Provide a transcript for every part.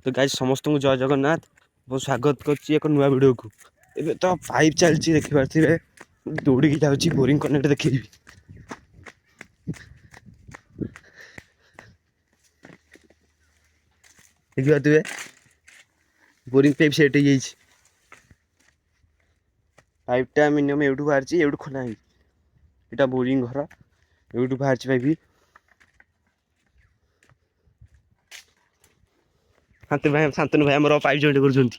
तो गाइस समस्त को जय जगन्नाथ बहुत स्वागत करछि एक नुआ वीडियो को। एबे तो पाइप चलछि देखि पारथिबे दौड़ी की जाउछि बोरिंग कनेक्ट देखिबी। देखि पारथिबे बोरिंग पाइप सेट हो जाइछि। पाइपटा मिनिमम एउठू बाहरछि एउठू खोला है। एटा बोरिंग घर एउठू बाहरछि पाइप। शांतनु भाई हमर पाइप जॉइंट करछन्ती।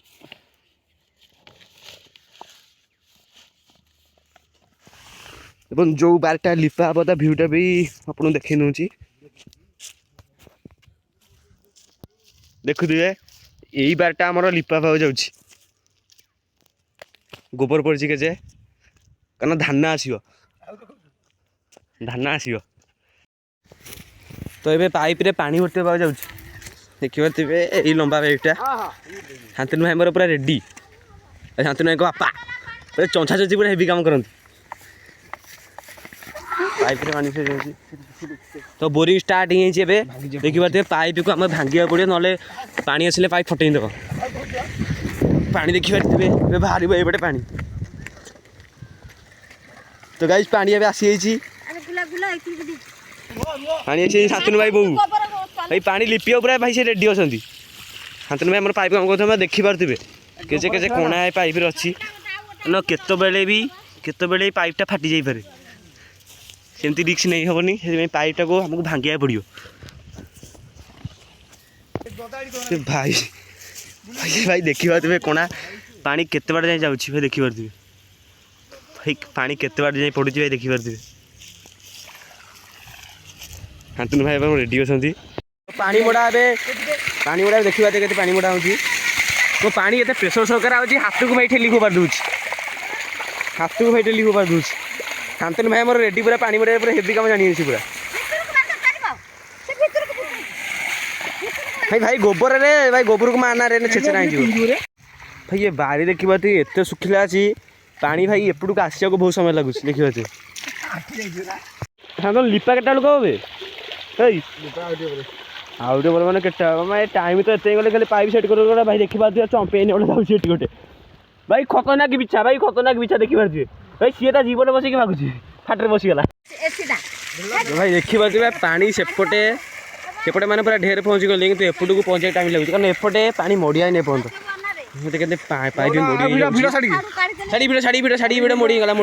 एवं जो बारटा लिपा हम ता भ्यूटा भी आपन देखि नउछि। देखुदिबे एई बारटा हमर लिपा भाव जाउछि। गोबर पड़छि के जे कना धान आसीबो तो एबे पाइप रे पानी भरते भाव जाउछि। देखिबे तिबे एई लंबा पाइपटा शांतनु भाई हमर पूरा रेडी। शांतनु भाई को बापा पूरा चंछा चंची पूरा हेवी काम करंती। पाइप रे पानी से जाउछि तो बोरिंग स्टार्ट ही छै। एबे देखि बाते पाइप को हम भांगिया पड़ियो नले पानी आसिले पाइप फटेई देबो। पानी देखि बाते एबे बाहरिबो एबेटे पानी। तो गाइस पानी एबे आसी छी। अरे गुला गुला पानी आसी शांतनु भाई बहु भाई पानी लिपियो पूरा भाई से रेडी होसंती। शांतनु भाई हमर पाइप काम करथमा देखि पारथिबे केजे केजे कोना है पाइप रे अछि न केतो बेले पाइपटा फाटी जाई पारे। सेमती रिक्स नहीं होनी से पाइपटा को हमको भांगिया पड़ियो। भाई भाई भाई देखि पारथिबे कोना पानी केते बार जाई जाउछि भाई देखि पारथिबे। भाई पानी केते बार जाई पडुछि भाई देखि पारथिबे। शांतनु भाई हम रेडी होसंती। पानी मोड़ा देखि पाते केते पानी मोड़ा होछि। तो पानी एते प्रेशर सरकार आउछि हाथ को भाई ठेली को पार दूछि। शांतनु भाई हमर रेडी पूरा पानी मोड़ा पूरा हेवी काम जानि छी पूरा। भाई गोबर को मारना रे छेचे नाही जीव। भाई ये बारी देखि पाते एते सुखिला अछि पानी भाई एपडू को आसिया को बहुत समय लागुछि देखि पाते। शांतनु लिपा केटा लोक होबे हेई आउटे बोल माने केटा मैं टाइम तो एते गले खाली पाइप सेट कर भाई देखि पाते चंपेन ओले जाउछि एटी गोटे भाई खतरनाक बिछा देखि पाते। भाई सी ता जीवन बसिक भागुछि फाटरे बसि गला भाई देखि पाते पानी सेपटे माने पूरा ढेर पहुंची गले किंतु एपटू को पहुंचे टाइम लागुछि कारण एपटे पानी मोडिया नै पहुंच मते केते पाइप मोडी साडी मोडी गला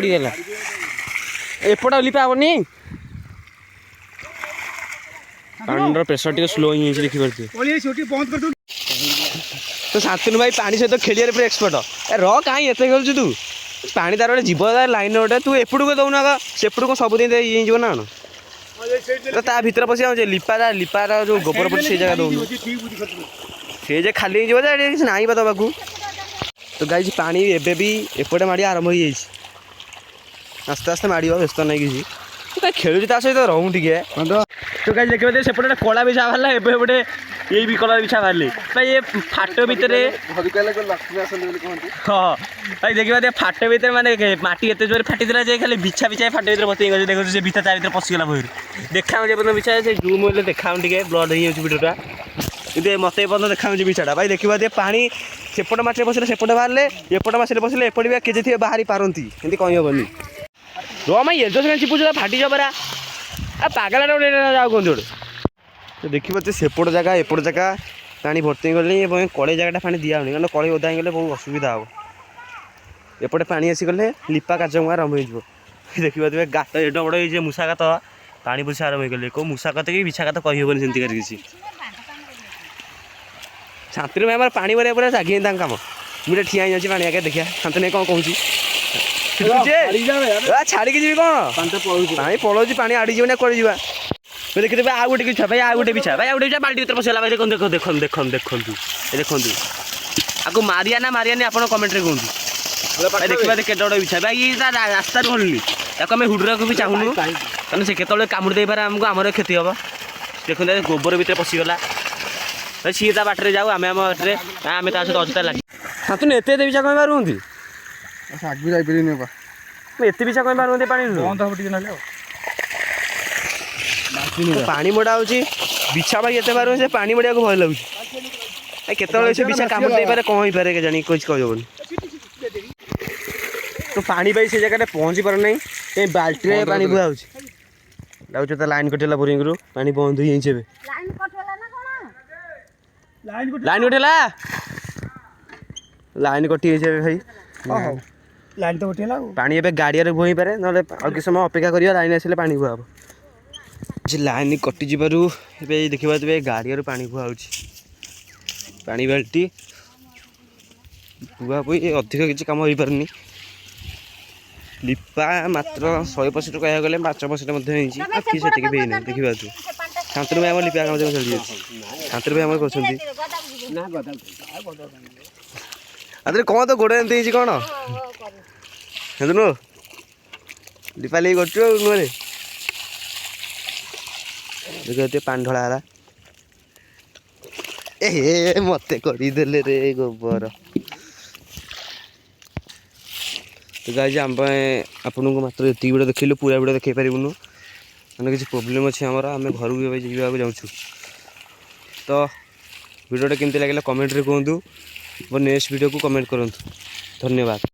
एपट लिपा होनी पानी प्रेशर टी स्लो ही देखि पारथि। तो शांतनु भाई पानी सहित खेलिया पूरा एक्सपर्ट र कहीं एते खेलु तू पानी तार जीव लाइन गोटे तू एपटू को दौना सेपटू को सब दिन ये जीव ना तो ता भीतर पशि लिपार जो गोबर पड़ से जगह दौन से जे खाली ना दबाकू। तो गाइस पानी एबे भी एपटे माड़ी आरंभ हो जाइए आस्ते आस्ते माड़ व्यस्त नहीं किसी तो खेलुची ता सहित रहूँ टे। तो गाइस देखिए सेपटे कला बिछा बाहर एपटे ये भी कलर बिछा बाहर भाई ये फाट भितर हाँ भाई देखिए फाट भितर माने माटी एत जोर फाटी जे खाली बिछा फाट भर बसई गए देखो से बिछा ता पशिगला बहिर देखा बिछा से जूम होले देखा टे ब्लड हो भिडियोटा कितने मत देखा बिछाटा भाई देखिए पानी सेपट माटे बसले सेपटे बाहर एपट मासले बसले एपट भी किए थे बाहरी पारती एमती कही हेनी रो माई एजो चिपुचा फाटी जरा आ पागला जाओ कौन गोटे। तो देखिए सेपट जगह एपट जगह पानी भर्ती गले कड़े जगह पानी दिया होनी कारण कड़े ओदा गले बहुत असुविधा हम एपटे पानी आसीगले लिपा कार्यक्रम आरंभ हो। देखिए गात एड बड़ ये मूषा गात पानी पोछा आरंभ हो गले कौ मूषा गात कि बिछा गात कही हेनी सेमती किसी। शांतनु भाई पानी भरिया पूरा जागी काम मुझे ठिया जाऊँगी पानी आगे देखिए शांतनु कौन कहूँ छाड़ी जी कौन पानी पलाऊँ पानी आड़ी जीवन कड़े जा देखिए आउ गोटे बिछा भाई आउ गोटे बिछा बाल्टी भर पशिगला भाई देखु आपको मारिया ना आप कमेंट कहूँ देखिए केटे बिछा भाई ये रास्ता भरनी आम हुडरा को भी चाहूँ कारण से केत कामुड़ दे पारे आमको आमर क्षति हम देखते गोबर भितर पशिगला सी ता बाटर जाऊ आम बाटे आम सहित अजता लगे। शांतनु एत बिछा कहीं बाहर आगे जापरि एत बिछा कहीं बाहर पानी पानी मोड़ा हो बिछा भाई एत बार से पानी मोड़ा को भय लगे କେତେବେଳେ ସେ ବିଛା କାମୁଡ଼ି ଦେଇପାରେ କ'ଣ ହେଇପାରେ କେଜାଣି କିଛି କହିହେବନି। ତ ପାଣି ପାଇଁ ସେ ଜାଗାରେ ପହଞ୍ଚି ପାରୁନାହିଁ ଏ ବାଲ୍ଟିରେ ପାଣି ବୁହା ହେଉଛି। ଲାଗୁଛି ତ ଲାଇନ୍ କଟିଗଲା ବୋରିଂରୁ ପାଣି ବନ୍ଦ ହେଇଯାଇଛି ଏବେ। ଲାଇନ୍ କଟିଗଲା ଲାଇନ୍ କଟିଯାଇଛି ଏବେ ଭାଇ। ଲାଇନ୍ ତ କଟିଗଲା ପାଣି ଏବେ ଗାଡ଼ିଆରେ ବୁହା ହେଇପାରେ ନହେଲେ ଆଉ କିଛି ସମୟ ଅପେକ୍ଷା କରିବା ଲାଇନ୍ ଆସିଲେ ପାଣି ବୁହା ହେବ। ସେ ଲାଇନ୍ କଟିଯିବାରୁ ଏବେ ଦେଖିପାରୁଥିବେ ଗାଡ଼ିଆରୁ ପାଣି ବୁହା ହେଉଛି। ପାଣି ବାଲ୍ଟି ବୁହା ବୁହି ଅଧିକ କିଛି କାମ ହେଇପାରୁନି। ଲିପା ମାତ୍ର 100% କହିବାକୁ ଗଲେ 5% ମଧ୍ୟ ହେଇଛି। ଆଖି ସେତିକି ବି ହେଇନାହିଁ ଦେଖିପାରୁଛୁ। ଶାନ୍ତନୁ ଭାଇ ଆମର ଲିପା କାମ ଚାଲିଯାଇଛି। ଶାନ୍ତନୁ ଭାଇ ଆମର କରୁଛନ୍ତି। ଆରେ କ'ଣ ତ ଗୋଡ଼ ଏମିତି ହେଇଛି କ'ଣ ଶାନ୍ତନୁ ଲିପା ଲିପି କରୁଛୁ ଆଉ ନୁହେଁ ଦେଖିବା ପାଣି ଢଳା ହେଲା। ଏ ମତେ କରିଦେଲେ ରେ ଗୋବର। ତ ଗାଇଜ ଆମେ ଆପଣଙ୍କୁ ମାତ୍ର ଏତିକି ଭିଡ଼ିଓ ଦେଖେଇଲୁ ପୁରା ଭିଡ଼ିଓ ଦେଖେଇ ପାରିବୁନୁ ମାନେ କିଛି ପ୍ରୋବ୍ଲେମ୍ ଅଛି ଆମର ଆମେ ଘରକୁ ଏବେ ଯିବାକୁ ଯାଉଛୁ। ତ ଭିଡ଼ିଓଟା କେମିତି ଲାଗିଲା କମେଣ୍ଟରେ କୁହନ୍ତୁ। ନେକ୍ସଟ ଭିଡ଼ିଓକୁ କମେଣ୍ଟ କରନ୍ତୁ। ଧନ୍ୟବାଦ।